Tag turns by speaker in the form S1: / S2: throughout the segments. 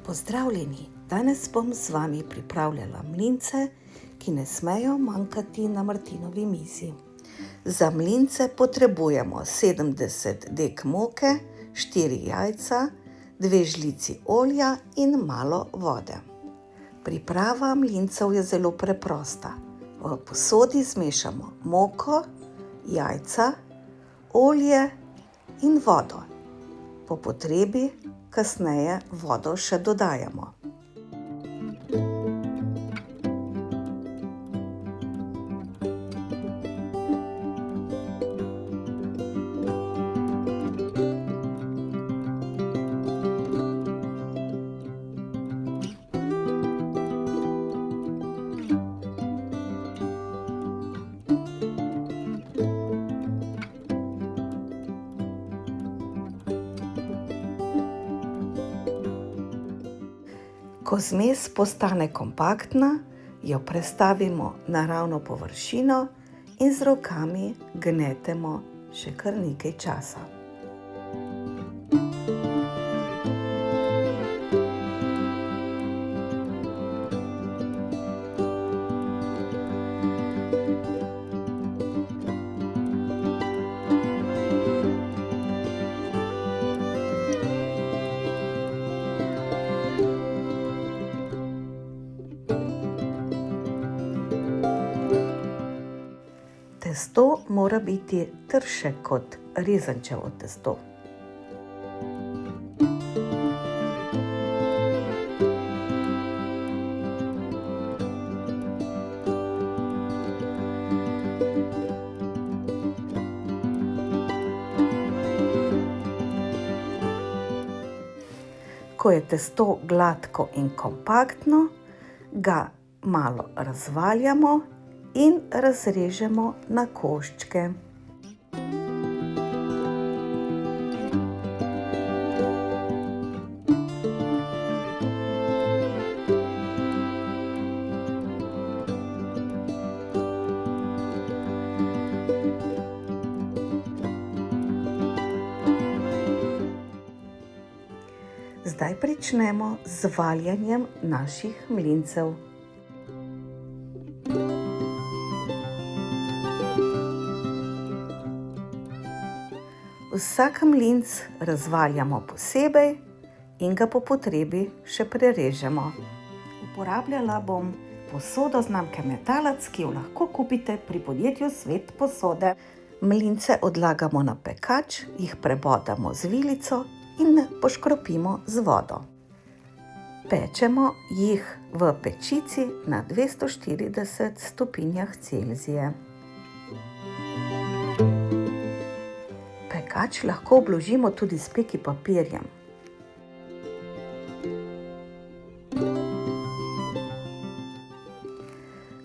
S1: Pozdravljeni! Danes bom z vami pripravljala mlince, ki ne smejo manjkati na Martinovi mizi. Za mlince potrebujemo 70 dek moke, 4 jajca, 2 žlici olja in malo vode. Priprava mlincev je zelo preprosta. V posodi zmešamo moko, jajca, olje in vodo. Po potrebi kasneje vodo še dodajamo. Ko zmes postane kompaktna, jo prestavimo na ravno površino in z rokami gnetemo še kar nekaj časa. Testo mora biti trše kot rezančevo testo. Ko je testo gladko in kompaktno, ga malo razvaljamo in razrežemo na koščke. Zdaj pričnemo z valjanjem naših mlincev. Vsak mlinc razvaljamo posebej in ga po potrebi še prerežemo. Uporabljala bom posodo znamke Metalac, ki jo lahko kupite pri podjetju Svet posode. Mlince odlagamo na pekač, jih prebodamo z vilico in poškropimo z vodo. Pečemo jih v pečici na 240 stopinjah Celzija. Pekač lahko obložimo tudi s peki papirjem.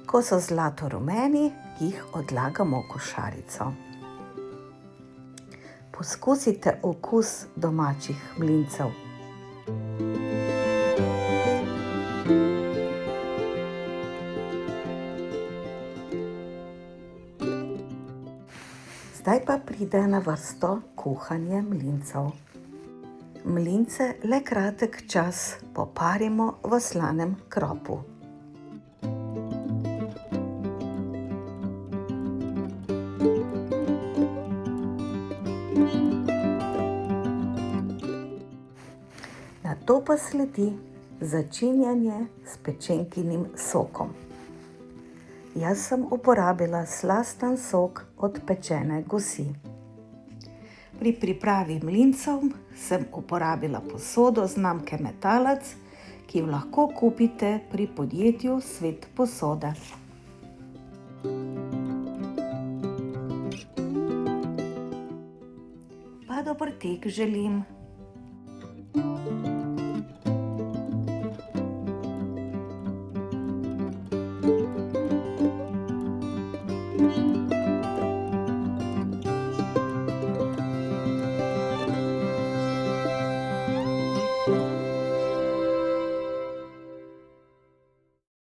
S1: Ko so zlato rumeni, jih odlagamo v košarico. Poskusite okus domačih mlincev. Zdaj pa pride na vrsto kuhanje mlincev. Mlince le kratek čas poparimo v slanem kropu. Nato pa sledi začinjanje s pečenkinim sokom. Jaz sem uporabila slasten sok od pečene gosi. Pri pripravi mlincev sem uporabila posodo znamke Metalac, ki jo lahko kupite pri podjetju Svet posode. Pa dober tek želim!